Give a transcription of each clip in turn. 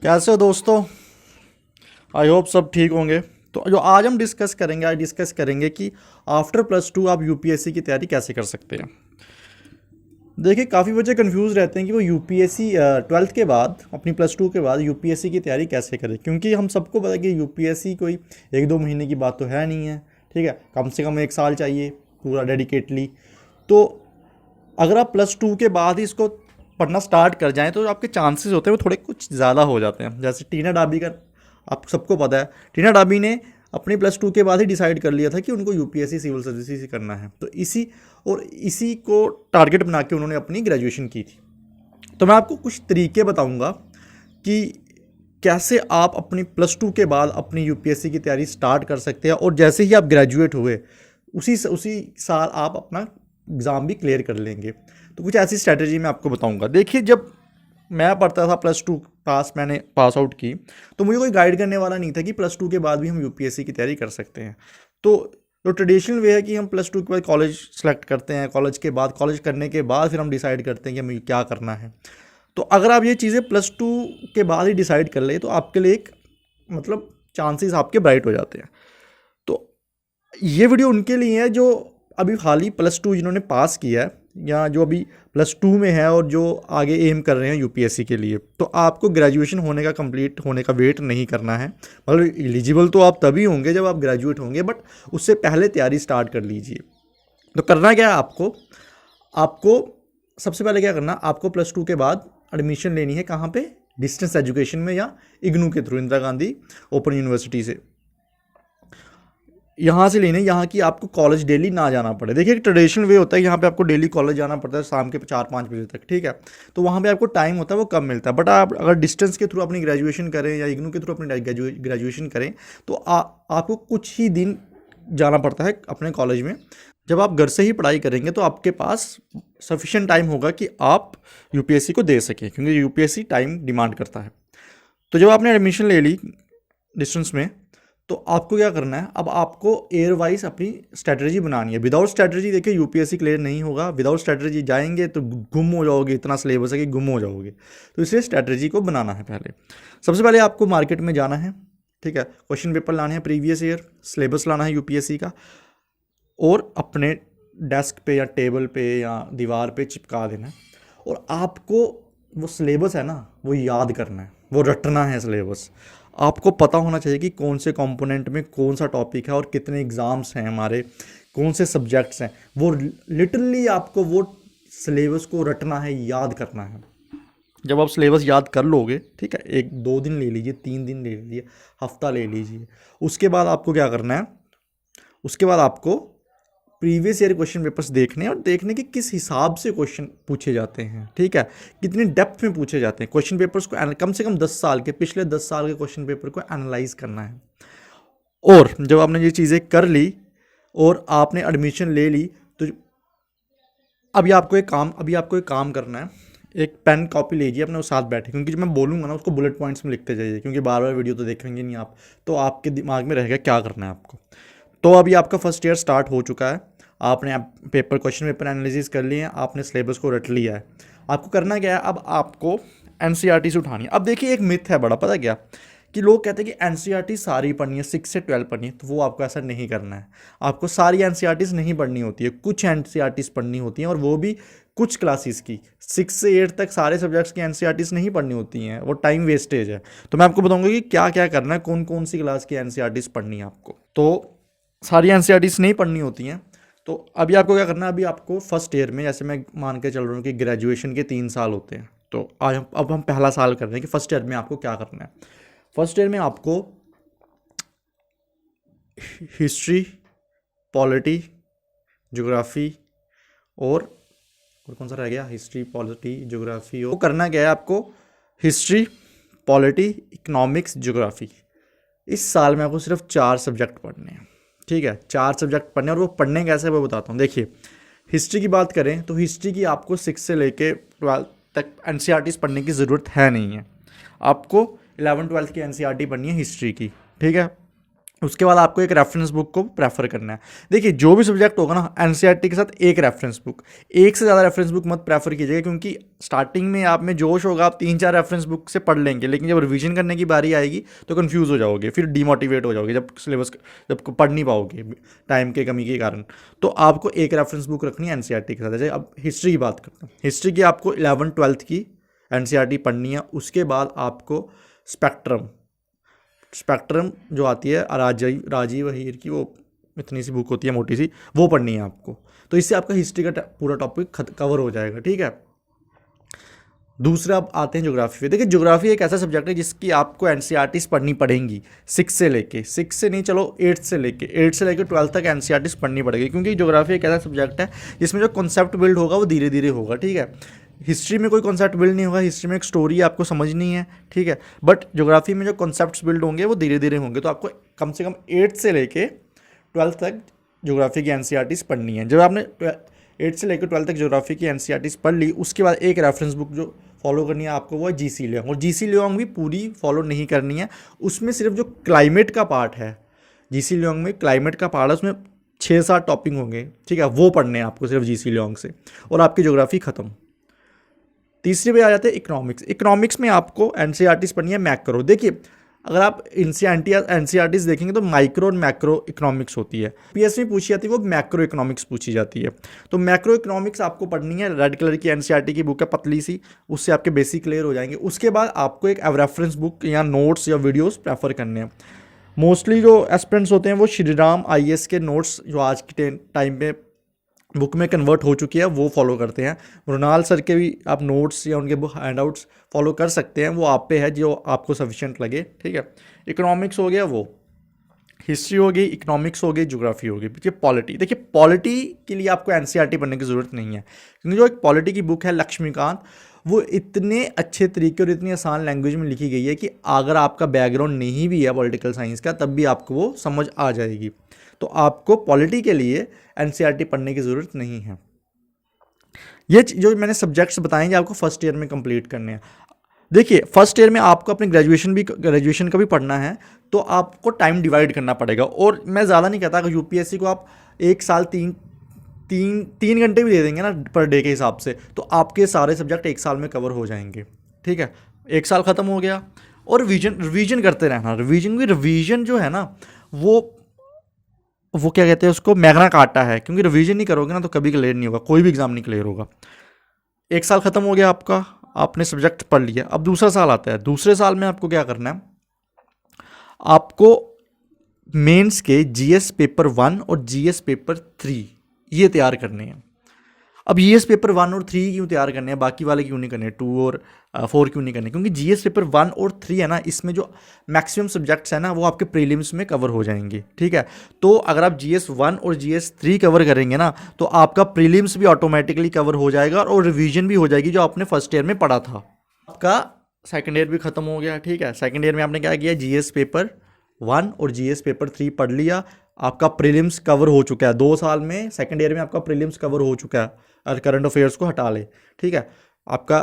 कैसे हो दोस्तों। आई होप सब ठीक होंगे। तो जो आज हम डिस्कस करेंगे कि आफ्टर प्लस टू आप यूपीएससी की तैयारी कैसे कर सकते हैं। देखिए, काफ़ी बच्चे कंफ्यूज रहते हैं कि वो यूपीएससी ट्वेल्थ के बाद अपनी प्लस टू के बाद यूपीएससी की तैयारी कैसे करें, क्योंकि हम सबको पता है कि यूपीएससी कोई एक दो महीने की बात तो है नहीं है। ठीक है, कम से कम एक साल चाहिए पूरा डेडिकेटली। तो अगर आप प्लस टू के बाद ही इसको पढ़ना स्टार्ट कर जाएं तो आपके चांसेस होते हैं वो थोड़े कुछ ज़्यादा हो जाते हैं। जैसे टीना डाबी का आप सबको पता है, टीना डाबी ने अपनी प्लस टू के बाद ही डिसाइड कर लिया था कि उनको यूपीएससी सिविल सर्विसेज ही करना है। तो इसी को टारगेट बना के उन्होंने अपनी ग्रेजुएशन की थी। तो मैं आपको कुछ तरीके बताऊंगा कि कैसे आप अपनी प्लस टू के बाद अपनी यूपीएससी की तैयारी स्टार्ट कर सकते हैं, और जैसे ही आप ग्रेजुएट हुए उसी साल आप अपना एग्ज़ाम भी क्लियर कर लेंगे। तो कुछ ऐसी स्ट्रैटेजी मैं आपको बताऊंगा। देखिए, जब मैं पढ़ता था प्लस टू मैंने पास आउट की, तो मुझे कोई गाइड करने वाला नहीं था कि प्लस टू के बाद भी हम यूपीएससी की तैयारी कर सकते हैं। तो जो ट्रेडिशनल वे है कि हम प्लस टू के बाद कॉलेज सेलेक्ट करते हैं, कॉलेज करने के बाद फिर हम डिसाइड करते हैं कि हमें क्या करना है। तो अगर आप ये चीज़ें प्लस टू के बाद ही डिसाइड कर ले तो आपके लिए एक मतलब चांसेस आपके ब्राइट हो जाते हैं। तो ये वीडियो उनके लिए है जो अभी हाल ही प्लस टू जिन्होंने पास किया है, या जो अभी प्लस टू में है और जो आगे एम कर रहे हैं यूपीएससी के लिए। तो आपको ग्रेजुएशन होने का कंप्लीट होने का वेट नहीं करना है। मतलब एलिजिबल तो आप तभी होंगे जब आप ग्रेजुएट होंगे, बट उससे पहले तैयारी स्टार्ट कर लीजिए। तो करना क्या है आपको आपको सबसे पहले क्या करना, आपको प्लस टू के बाद एडमिशन लेनी है। कहाँ पे? डिस्टेंस एजुकेशन में, या इग्नू के through, Indira Gandhi open university से। यहाँ से लेने, यहाँ की आपको कॉलेज डेली ना जाना पड़े। देखिए, एक ट्रेडिशनल वे होता है यहाँ पे आपको डेली कॉलेज जाना पड़ता है शाम के 4-5 बजे तक। ठीक है, तो वहाँ पे आपको टाइम होता है वो कम मिलता है। बट आप अगर डिस्टेंस के थ्रू अपनी ग्रेजुएशन करें या इग्नू के थ्रू अपनी ग्रेजुएशन करें तो आपको कुछ ही दिन जाना पड़ता है अपने कॉलेज में। जब आप घर से ही पढ़ाई करेंगे तो आपके पास सफिशिएंट टाइम होगा कि आप यूपीएससी को दे सकें, क्योंकि यूपीएससी टाइम डिमांड करता है। तो जब आपने एडमिशन ले ली डिस्टेंस में, तो आपको क्या करना है, अब आपको एयर वाइज अपनी स्ट्रैटेजी बनानी है। विदाउट स्ट्रैटेजी देखिए यूपीएससी क्लियर नहीं होगा। विदाउट स्ट्रैटेजी जाएंगे तो गुम हो जाओगे, इतना सिलेबस है कि गुम हो जाओगे। तो इसलिए स्ट्रैटेजी को बनाना है। पहले सबसे पहले आपको मार्केट में जाना है। ठीक है, क्वेश्चन पेपर लाने हैं प्रीवियस ईयर, सिलेबस लाना है यूपीएससी का, और अपने डेस्क पे या टेबल पे या दीवार पे चिपका देना है। और आपको वो सिलेबस है ना, वो याद करना है, वो रटना है सिलेबस। आपको पता होना चाहिए कि कौन से कंपोनेंट में कौन सा टॉपिक है और कितने एग्ज़ाम्स हैं हमारे, कौन से सब्जेक्ट्स हैं। वो लिटरली आपको वो सिलेबस को रटना है, याद करना है। जब आप सिलेबस याद कर लोगे, ठीक है, 1-2 दिन ले लीजिए, 3 दिन ले लीजिए, हफ्ता ले लीजिए, उसके बाद आपको क्या करना है, उसके बाद आपको प्रीवियस ईयर क्वेश्चन पेपर्स देखने और देखने कि किस हिसाब से क्वेश्चन पूछे जाते हैं। ठीक है, कितनी डेप्थ में पूछे जाते हैं क्वेश्चन पेपर्स को। कम से कम 10 साल के, पिछले 10 साल के क्वेश्चन पेपर को एनालाइज करना है। और जब आपने ये चीज़ें कर ली और आपने एडमिशन ले ली, तो अभी आपको एक काम करना है। एक पेन कॉपी लीजिए अपने, उस साथ बैठे, क्योंकि जो मैं बोलूँगा ना उसको बुलेट पॉइंट्स में लिखते जाइए, क्योंकि बार बार वीडियो तो देखेंगे नहीं आप, तो आपके दिमाग में रहेगा क्या करना है आपको। तो अभी आपका फर्स्ट ईयर स्टार्ट हो चुका है, आपने क्वेश्चन पेपर एनालिसिस कर लिए हैं, आपने सिलेबस को रट लिया है। आपको करना क्या है, अब आपको एनसीईआरटी से उठानी है। अब देखिए, एक मिथ है बड़ा, पता क्या, कि लोग कहते हैं कि एनसीईआरटी सारी पढ़नी है, 6 से 12 पढ़नी है। तो वो आपको ऐसा नहीं करना है। आपको सारी एनसीईआरटीज़ नहीं पढ़नी होती है, कुछ एनसीईआरटीज़ पढ़नी होती हैं, और वो भी कुछ क्लासेस की। 6 से 8 तक सारे सब्जेक्ट्स की एनसीईआरटीज़ नहीं पढ़नी होती हैं, वो टाइम वेस्टेज है। तो मैं आपको बताऊंगा कि क्या क्या करना है, कौन कौन सी क्लास की एनसीईआरटीज़ पढ़नी है आपको। तो सारी एनसीईआरटीज़ नहीं पढ़नी होती हैं। तो अभी आपको क्या करना है, अभी आपको फर्स्ट ईयर में, जैसे मैं मान के चल रहा हूँ कि ग्रेजुएशन के 3 साल होते हैं, तो अब हम पहला साल कर रहे हैं कि फर्स्ट ईयर में आपको क्या करना है। फर्स्ट ईयर में आपको हिस्ट्री, पॉलिटी, ज्योग्राफी और कौन सा रह गया, हिस्ट्री, पॉलिटी, ज्योग्राफी, और करना क्या है आपको, हिस्ट्री, पॉलिटी, इकोनॉमिक्स, ज्योग्राफी। इस साल में आपको सिर्फ 4 सब्जेक्ट पढ़ने हैं। ठीक है, 4 सब्जेक्ट पढ़ने, और वो पढ़ने कैसे वो बताता हूँ। देखिए, हिस्ट्री की बात करें तो हिस्ट्री की आपको 6 से लेके 12 तक एनसीईआरटीज़ पढ़ने की ज़रूरत है नहीं है। आपको 11-12 की एनसीईआरटी पढ़नी है हिस्ट्री की। ठीक है, उसके बाद आपको एक रेफरेंस बुक को प्रेफर करना है। देखिए जो भी सब्जेक्ट होगा ना एनसीईआरटी के साथ एक रेफरेंस बुक, एक से ज़्यादा रेफरेंस बुक मत प्रेफर कीजिएगा, क्योंकि स्टार्टिंग में आप में जोश होगा, आप 3-4 रेफरेंस बुक से पढ़ लेंगे, लेकिन जब रिवीजन करने की बारी आएगी तो कंफ्यूज हो जाओगे, फिर डीमोटिवेट हो जाओगे, जब पढ़ नहीं पाओगे टाइम के कमी के कारण। तो आपको एक रेफरेंस बुक रखनी है एनसीईआरटी के साथ। जैसे अब हिस्ट्री की बात करते हैं, हिस्ट्री की आपको 11th-12th की एनसीईआरटी पढ़नी है। उसके बाद आपको स्पेक्ट्रम जो आती है राजीव अहीर की, वो इतनी सी बुक होती है मोटी सी, वो पढ़नी है आपको। तो इससे आपका हिस्ट्री का पूरा टॉपिक कवर हो जाएगा, ठीक है। दूसरा अब आते हैं ज्योग्राफी पे। देखिए ज्योग्राफी एक ऐसा सब्जेक्ट है जिसकी आपको एनसीईआरटीज पढ़नी पड़ेंगी 6 से नहीं, चलो 8 से लेके 12 तक एनसीईआरटीज पढ़नी पड़ेगी, क्योंकि ज्योग्राफी एक ऐसा सब्जेक्ट है जिसमें जो कॉन्सेप्ट बिल्ड होगा वो धीरे धीरे होगा, ठीक है। हिस्ट्री में कोई कॉन्सेप्ट बिल्ड नहीं होगा, हिस्ट्री में एक स्टोरी आपको समझनी है, ठीक है। बट ज्योग्राफी में जो कॉन्सेप्ट्स बिल्ड होंगे वो धीरे धीरे होंगे। तो आपको कम से कम 8 से लेके 12 तक ज्योग्राफी की एनसीईआरटीज पढ़नी है। जब आपने 8 से लेकर 12 तक ज्योग्राफी की एनसीईआरटीज पढ़ ली, उसके बाद एक रेफरेंस बुक जो फॉलो करनी है आपको वो है जीसी लियोंग। और जीसी लियोंग भी पूरी फॉलो नहीं करनी है, उसमें सिर्फ जो क्लाइमेट का पार्ट है, जीसी लियोंग में क्लाइमेट का पार्ट है, उसमें 6-7 टॉपिक होंगे, ठीक है, वो पढ़ने हैं आपको सिर्फ जीसी लियोंग से, और आपकी ज्योग्राफी खत्म। तीसरे पे आ जाते हैं इकोनॉमिक्स में आपको एनसीईआरटीज पढ़नी है मैक्रो। देखिए अगर आप एनसीईआरटीज देखेंगे तो माइक्रो और मैक्रो इकोनॉमिक्स होती है। पीएस में पूछी जाती है वो मैक्रो इकोनॉमिक्स पूछी जाती है। तो मैक्रो इकोनॉमिक्स आपको पढ़नी है, रेड कलर की एनसीईआरटी की बुक है पतली सी, उससे आपके बेसिक क्लियर हो जाएंगे। उसके बाद आपको एक रेफरेंस बुक या नोट्स या वीडियोस प्रेफर करने हैं। मोस्टली जो एस्पिरेंट्स होते हैं वो श्रीराम आईएएस के नोट्स जो आज के टाइम पे बुक में कन्वर्ट हो चुकी है वो फॉलो करते हैं। मृणाल सर के भी आप नोट्स या उनके बुक हैंडआउट्स फॉलो कर सकते हैं, वो आप पे है जो आपको सफिशिएंट लगे, ठीक है। इकोनॉमिक्स हो गया, वो हिस्ट्री हो गई, इकोनॉमिक्स हो गई, ज्योग्राफी हो गई। पॉलिटी, देखिए पॉलिटी के लिए आपको एनसीईआरटी पढ़ने की ज़रूरत नहीं है, क्योंकि जो एक पॉलिटी की बुक है लक्ष्मीकांत, वो इतने अच्छे तरीके और इतनी आसान लैंग्वेज में लिखी गई है कि अगर आपका बैकग्राउंड नहीं भी है पॉलिटिकल साइंस का तब भी आपको वो समझ आ जाएगी। तो आपको पॉलिटी के लिए एनसीईआरटी पढ़ने की ज़रूरत नहीं है। ये जो मैंने सब्जेक्ट्स बताए हैं आपको फर्स्ट ईयर में कंप्लीट करने हैं। देखिए फर्स्ट ईयर में आपको अपने ग्रेजुएशन का भी पढ़ना है, तो आपको टाइम डिवाइड करना पड़ेगा। और मैं ज़्यादा नहीं कहता, अगर यूपीएससी को आप एक साल तीन घंटे भी दे देंगे ना पर डे के हिसाब से, तो आपके सारे सब्जेक्ट एक साल में कवर हो जाएंगे, ठीक है। एक साल ख़त्म हो गया। और रिवीजन करते रहना। रिवीजन जो है ना वो क्या कहते हैं उसको, मैग्ना कार्टा है, क्योंकि रिवीजन नहीं करोगे ना तो कभी क्लियर नहीं होगा, कोई भी एग्जाम नहीं क्लियर होगा। एक साल खत्म हो गया आपका, आपने सब्जेक्ट पढ़ लिया। अब दूसरा साल आता है, दूसरे साल में आपको क्या करना है, आपको मेंस के जीएस पेपर 1 और जीएस पेपर 3 ये तैयार करने हैं। अब जीएस पेपर 1 और 3 क्यों तैयार करने हैं, बाकी वाले क्यों नहीं करने, 2 और 4 क्यों नहीं करने, क्योंकि जीएस पेपर 1 और 3 है ना, इसमें जो मैक्सिमम सब्जेक्ट्स है ना वो आपके प्रीलिम्स में कवर हो जाएंगे, ठीक है। तो अगर आप जीएस 1 और जीएस 3 कवर करेंगे ना तो आपका प्रीलिम्स भी ऑटोमेटिकली कवर हो जाएगा और रिवीजन भी हो जाएगी जो आपने फर्स्ट ईयर में पढ़ा था। आपका सेकेंड ईयर भी खत्म हो गया, ठीक है। सेकेंड ईयर में आपने क्या किया, जीएस पेपर 1 और जीएस पेपर 3 पढ़ लिया, आपका प्रीलिम्स कवर हो चुका है। 2 साल में सेकेंड ईयर में आपका प्रीलिम्स कवर हो चुका है, और करंट अफेयर्स को हटा ले, ठीक है। आपका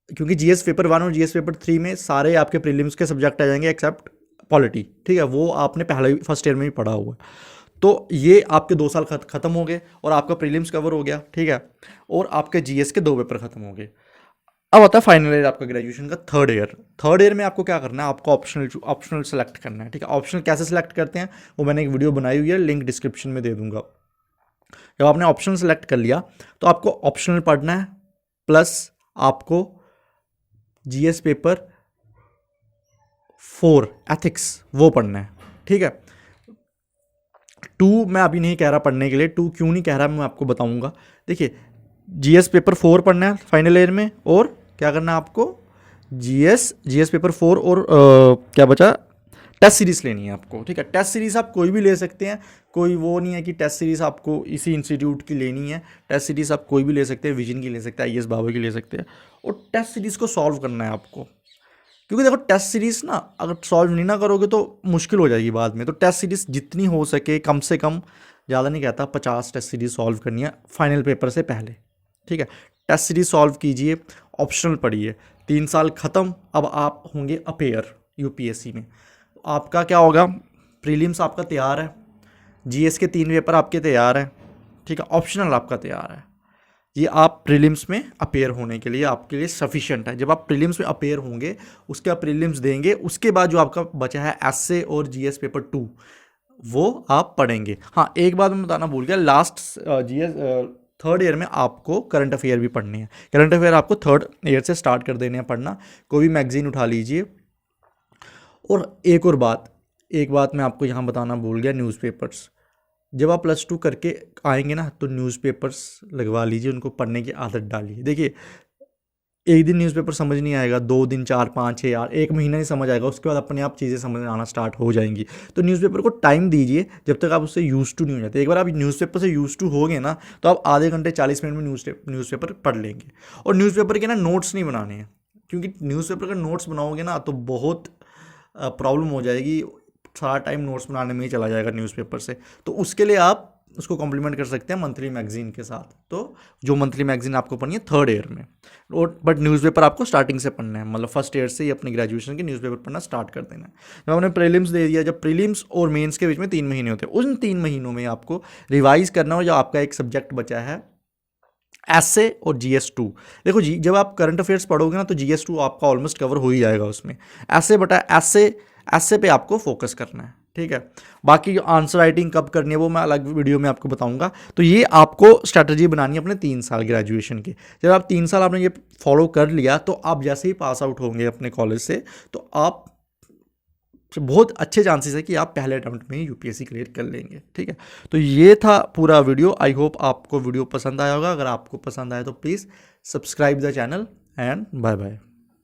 क्योंकि जीएस पेपर 1 और जीएस पेपर 3 में सारे आपके प्रीलिम्स के सब्जेक्ट आ जाएंगे एक्सेप्ट पॉलिटी, ठीक है, वो आपने पहले फर्स्ट ईयर में भी पढ़ा हुआ है। तो ये आपके 2 साल खत्म हो गए और आपका प्रीलिम्स कवर हो गया, ठीक है, और आपके जीएस के 2 पेपर खत्म हो गए। अब आता है फाइनल ईयर आपका ग्रेजुएशन का, थर्ड ईयर में आपको क्या करना है, आपको ऑप्शनल सेलेक्ट करना है, ठीक है। ऑप्शनल कैसे सेलेक्ट करते हैं वो मैंने एक वीडियो बनाई हुई है, लिंक डिस्क्रिप्शन में दे दूंगा। जब आपने ऑप्शनल सेलेक्ट कर लिया तो आपको ऑप्शनल पढ़ना है, प्लस आपको जीएस पेपर 4 एथिक्स वो पढ़ना है, ठीक है। 2 मैं अभी नहीं कह रहा पढ़ने के लिए, 2 क्यों नहीं कह रहा मैं आपको बताऊंगा। देखिए जीएस पेपर 4 पढ़ना है फाइनल ईयर में, और क्या करना है आपको, जीएस पेपर 4 और क्या बचा, टेस्ट सीरीज़ लेनी है आपको, ठीक है। टेस्ट सीरीज़ आप कोई भी ले सकते हैं, कोई वो नहीं है कि टेस्ट सीरीज़ आपको इसी इंस्टीट्यूट की लेनी है। टेस्ट सीरीज़ आप कोई भी ले सकते हैं, विजन की ले सकते हैं, आईएएस बाबा की ले सकते हैं, और टेस्ट सीरीज़ को सॉल्व करना है आपको। क्योंकि देखो टेस्ट सीरीज़ ना अगर सॉल्व नहीं ना करोगे तो मुश्किल हो जाएगी बाद में। तो टेस्ट सीरीज़ जितनी हो सके, कम से कम, ज़्यादा नहीं कहता, 50 टेस्ट सीरीज़ सॉल्व करनी है फाइनल पेपर से पहले, ठीक है। टेस्ट सीरीज़ सॉल्व कीजिए, ऑप्शनल पढ़िए। 3 साल ख़त्म, अब आप होंगे अपेयर यूपीएससी में। आपका क्या होगा, प्रीलिम्स आपका तैयार है, जीएस के 3 पेपर आपके तैयार हैं, ठीक है, ऑप्शनल आपका तैयार है। ये आप प्रीलिम्स में अपेयर होने के लिए आपके लिए सफिशिएंट है। जब आप प्रीलिम्स में अपेयर होंगे, उसके बाद प्रीलिम्स देंगे, उसके बाद जो आपका बचा है एसए और जीएस पेपर 2 वो आप पढ़ेंगे। हाँ, एक बात मैं बताना भूल गया, लास्ट जीएस थर्ड ईयर में आपको करंट अफेयर भी पढ़ने हैं। करंट अफेयर आपको थर्ड ईयर से स्टार्ट कर देने हैं पढ़ना। कोई भी मैगजीन उठा लीजिए। और एक बात मैं आपको यहाँ बताना भूल गया, न्यूज़पेपर्स। जब आप +2 करके आएंगे ना, तो न्यूज़पेपर्स लगवा लीजिए, उनको पढ़ने की आदत डालिए। देखिए, एक दिन न्यूज़पेपर समझ नहीं आएगा, 2 दिन, 4, 5, 6 यार, 1 महीना ही समझ आएगा, उसके बाद अपने आप चीज़ें समझ आना स्टार्ट हो जाएंगी। तो न्यूज़पेपर को टाइम दीजिए जब तक आप उससे यूज़ टू नहीं हो जाते। एक बार आप न्यूज़पेपर से यूज़ टू हो गए ना, तो आप आधे घंटे 40 मिनट में न्यूज़पेपर पढ़ लेंगे। और न्यूज़पेपर के ना नोट्स नहीं बनाने हैं, क्योंकि न्यूज़पेपर का नोट्स बनाओगे ना तो बहुत प्रॉब्लम हो जाएगी, सारा टाइम नोट्स बनाने में ही चला जाएगा न्यूज़पेपर से। तो उसके लिए आप उसको कॉम्प्लीमेंट कर सकते हैं मंथली मैगजीन के साथ। तो जो मंथली मैगजीन आपको पढ़नी है थर्ड ईयर में, और बट न्यूज़पेपर आपको स्टार्टिंग से पढ़ना है, मतलब फर्स्ट ईयर से ही अपनी ग्रेजुएशन के न्यूज़पेपर पढ़ना स्टार्ट कर देना है। जब आपने प्रीलिम्स दे दिया, जब प्रीलिम्स और मेंस के बीच में 3 महीने होते हैं, उन 3 महीनों में आपको रिवाइज करना हो। जो आपका एक सब्जेक्ट बचा है एसए और जीएस 2, देखो जी, जब आप करंट अफेयर्स पढ़ोगे ना तो जीएस 2 आपका ऑलमोस्ट कवर हो ही जाएगा उसमें। एसए पे आपको फोकस करना है, ठीक है। बाकी जो आंसर राइटिंग कब करनी है वो मैं अलग वीडियो में आपको बताऊंगा। तो ये आपको स्ट्रैटेजी बनानी है अपने 3 साल ग्रेजुएशन की। जब आप 3 साल आपने ये फॉलो कर लिया, तो आप जैसे ही पास आउट होंगे अपने कॉलेज से, तो आप बहुत अच्छे चांसेस है कि आप पहले अटेम्प्ट में ही यूपीएससी क्लियर कर लेंगे, ठीक है। तो ये था पूरा वीडियो। आई होप आपको वीडियो पसंद आया होगा। अगर आपको पसंद आया तो please subscribe the channel and bye bye.